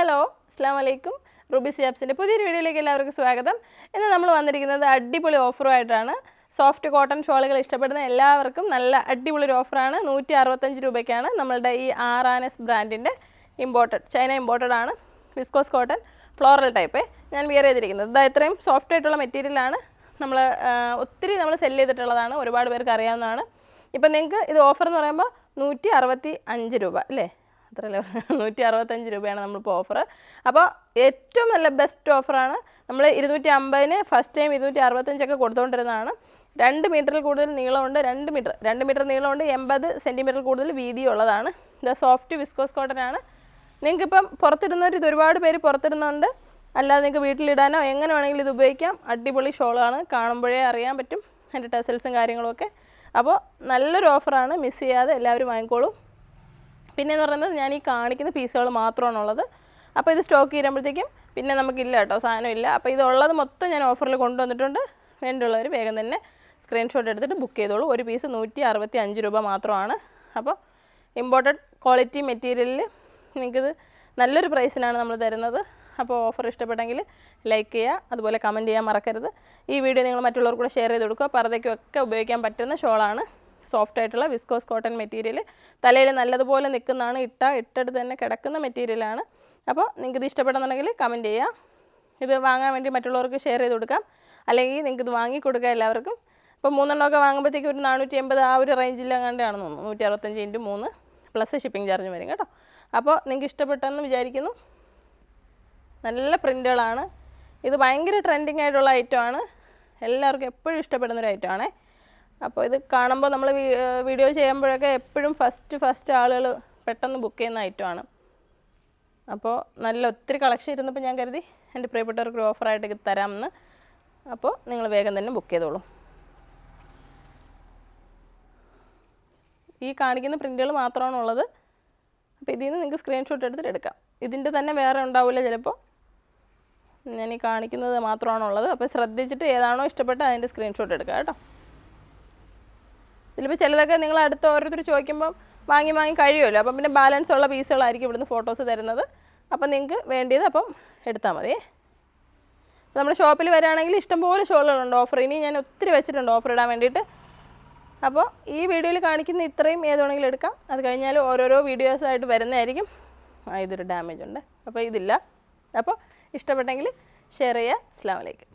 Hello അസ്സലാമു അലൈക്കും Ruby സിയാബ്സിൻ്റെ പുതിയൊരു വീഡിയോയിലേക്ക് എല്ലാവർക്കും സ്വാഗതം. ഇന്ന് നമ്മൾ വന്നിരിക്കുന്നത് അടിപൊളി ഓഫറുമായിട്ടാണ്. സോഫ്റ്റ് കോട്ടൺ ഷോളുകൾ ഇഷ്ടപ്പെടുന്ന എല്ലാവർക്കും നല്ല അടിപൊളി ഒരു ഓഫറാണ്. 165 രൂപയ്ക്കാണ് നമ്മളുടെ ഈ ആറാനസ് ബ്രാൻഡിൻ്റെ ചൈന ഇമ്പോർട്ടഡ് ആണ്. വിസ്കോസ് കോട്ടൺ ഫ്ലോറൽ ടൈപ്പ് ഞാൻ വിയർ ചെയ്തിരിക്കുന്നത്. ഇത് ഇത്രയും സോഫ്റ്റ് ആയിട്ടുള്ള മെറ്റീരിയലാണ്. ഒത്തിരി നമ്മൾ സെല് ചെയ്തിട്ടുള്ളതാണ്, ഒരുപാട് പേർക്ക് അറിയാവുന്നതാണ്. ഇപ്പം നിങ്ങൾക്ക് ഇത് ഓഫർ എന്ന് പറയുമ്പോൾ 165 രൂപ അല്ലേ, അത്രയല്ലേ, 165 രൂപയാണ് നമ്മളിപ്പോൾ ഓഫർ. അപ്പോൾ ഏറ്റവും നല്ല ബെസ്റ്റ് ഓഫറാണ്. നമ്മൾ 250-ന് ഫസ്റ്റ് ടൈം 265 കൊടുത്തുകൊണ്ടിരുന്നതാണ്. 2 മീറ്ററിൽ കൂടുതൽ നീളമുണ്ട്, 2 മീറ്റർ നീളമുണ്ട്, 80 സെൻറ്റിമീറ്റർ കൂടുതൽ വീതിയുള്ളതാണ്. ഇത് സോഫ്റ്റ് വിസ്കോസ് കോട്ടൺ ആണ്. നിങ്ങൾക്കിപ്പം പുറത്തിടുന്നവർ ഇത് ഒരുപാട് പേര് പുറത്തിടുന്നുണ്ട്, അല്ലാതെ നിങ്ങൾക്ക് വീട്ടിലിടാനോ എങ്ങനെ വേണമെങ്കിലും ഇത് ഉപയോഗിക്കാം. അടിപൊളി ഷോളാണ്, കാണുമ്പോഴേ അറിയാൻ പറ്റും അതിൻ്റെ ടെസൽസും കാര്യങ്ങളുമൊക്കെ. അപ്പോൾ നല്ലൊരു ഓഫറാണ്, മിസ് ചെയ്യാതെ എല്ലാവരും വാങ്ങിക്കോളൂ. പിന്നെയെന്ന് പറയുന്നത് ഞാൻ ഈ കാണിക്കുന്ന പീസുകൾ മാത്രമാണുള്ളത്. അപ്പോൾ ഇത് സ്റ്റോക്ക് ചെയ്യുമ്പോഴത്തേക്കും പിന്നെ നമുക്കില്ല കേട്ടോ, സാധനമില്ല. അപ്പോൾ ഇതുള്ളത് മൊത്തം ഞാൻ ഓഫറിൽ കൊണ്ടുവന്നിട്ടുണ്ട്. വേണ്ടിയുള്ളവർ വേഗം തന്നെ സ്ക്രീൻഷോട്ട് എടുത്തിട്ട് ബുക്ക് ചെയ്തോളൂ. ഒരു പീസ് 165 രൂപ മാത്രമാണ്. അപ്പോൾ ഇമ്പോർട്ടഡ് ക്വാളിറ്റി മെറ്റീരിയലിൽ നിങ്ങൾക്കിത് നല്ലൊരു പ്രൈസിനാണ് നമ്മൾ തരുന്നത്. അപ്പോൾ ഓഫർ ഇഷ്ടപ്പെട്ടെങ്കിൽ ലൈക്ക് ചെയ്യുക, അതുപോലെ കമൻറ്റ് ചെയ്യാൻ മറക്കരുത്. ഈ വീഡിയോ നിങ്ങൾ മറ്റുള്ളവർക്ക് കൂടെ ഷെയർ ചെയ്ത് കൊടുക്കുക. പർദ്ദയ്ക്കൊക്കെ ഉപയോഗിക്കാൻ പറ്റുന്ന ഷോളാണ്. സോഫ്റ്റ് ആയിട്ടുള്ള വിസ്കോസ് കോട്ടൺ മെറ്റീരിയൽ, തലയിൽ നല്ലതുപോലെ നിൽക്കുന്നതാണ്, ഇട്ടെടുത്ത് തന്നെ കിടക്കുന്ന മെറ്റീരിയലാണ്. അപ്പോൾ നിങ്ങൾക്ക് ഇത് ഇഷ്ടപ്പെടുന്നുണ്ടെങ്കിൽ കമൻറ്റ് ചെയ്യുക. ഇത് വാങ്ങാൻ വേണ്ടി മറ്റുള്ളവർക്ക് ഷെയർ ചെയ്ത് കൊടുക്കാം, അല്ലെങ്കിൽ നിങ്ങൾക്ക് ഇത് വാങ്ങിക്കൊടുക്കുക എല്ലാവർക്കും. അപ്പോൾ 3 എണ്ണമൊക്കെ വാങ്ങുമ്പോഴത്തേക്കും ഒരു 480 ആ ഒരു റേഞ്ചിലെങ്ങാണ്ടാണ് തോന്നുന്നു. 165 × 3 പ്ലസ് ഷിപ്പിംഗ് ചാർജ് വരും കേട്ടോ. അപ്പോൾ നിങ്ങൾക്ക് ഇഷ്ടപ്പെട്ടെന്ന് വിചാരിക്കുന്നു. നല്ല പ്രിൻ്റുകളാണ്. ഇത് ഭയങ്കര ട്രെൻഡിങ് ആയിട്ടുള്ള ഐറ്റമാണ്, എല്ലാവർക്കും എപ്പോഴും ഇഷ്ടപ്പെടുന്നൊരു ഐറ്റമാണേ. അപ്പോൾ ഇത് കാണുമ്പോൾ നമ്മൾ വീഡിയോ ചെയ്യുമ്പോഴൊക്കെ എപ്പോഴും ഫസ്റ്റ് ആളുകൾ പെട്ടെന്ന് ബുക്ക് ചെയ്യുന്ന ഐറ്റമാണ്. അപ്പോൾ നല്ല ഒത്തിരി കളക്ഷൻ ഇരുന്നപ്പോൾ ഞാൻ കരുതി എൻ്റെ പ്രിയപ്പെട്ടവർക്ക് ഒരു ഓഫറായിട്ട് ഇത് തരാമെന്ന്. അപ്പോൾ നിങ്ങൾ വേഗം തന്നെ ബുക്ക് ചെയ്തോളൂ. ഈ കാണിക്കുന്ന പ്രിൻ്റുകൾ മാത്രമാണുള്ളത്. അപ്പോൾ ഇതിൽ നിന്ന് നിങ്ങൾക്ക് സ്ക്രീൻഷോട്ട് എടുത്തിട്ട് എടുക്കാം. ഇതിൻ്റെ തന്നെ വേറെ ഉണ്ടാവില്ല ചിലപ്പോൾ, ഞാൻ ഈ കാണിക്കുന്നത് മാത്രമാണുള്ളത്. അപ്പോൾ ശ്രദ്ധിച്ചിട്ട് ഏതാണോ ഇഷ്ടപ്പെട്ട അതിൻ്റെ സ്ക്രീൻഷോട്ട് എടുക്കുക കേട്ടോ. ഇതിലിപ്പോൾ ചിലതൊക്കെ നിങ്ങൾ അടുത്ത് ഓരോരുത്തർ ചോദിക്കുമ്പം വാങ്ങി കഴിയുമല്ലോ. അപ്പം പിന്നെ ബാലൻസ് ഉള്ള പീസുകളായിരിക്കും ഇവിടുന്ന് ഫോട്ടോസ് തരുന്നത്. അപ്പം നിങ്ങൾക്ക് വേണ്ടിയത് അപ്പം എടുത്താൽ മതി. നമ്മുടെ ഷോപ്പിൽ വരികയാണെങ്കിൽ ഇഷ്ടംപോലെ ഷോളുകളുണ്ട് ഓഫർ. ഇനി ഞാൻ ഒത്തിരി വെച്ചിട്ടുണ്ട് ഓഫർ ഇടാൻ വേണ്ടിയിട്ട്. അപ്പോൾ ഈ വീഡിയോയിൽ കാണിക്കുന്ന ഇത്രയും ഏതാണെങ്കിലും എടുക്കാം. അത് കഴിഞ്ഞാൽ ഓരോരോ വീഡിയോസായിട്ട് വരുന്നതായിരിക്കും. ഇതൊരു ഡാമേജ് ഉണ്ട്, അപ്പോൾ ഇതില്ല. അപ്പോൾ ഇഷ്ടപ്പെട്ടെങ്കിൽ ഷെയർ ചെയ്യുക. അസ്സലാമു അലൈക്കും.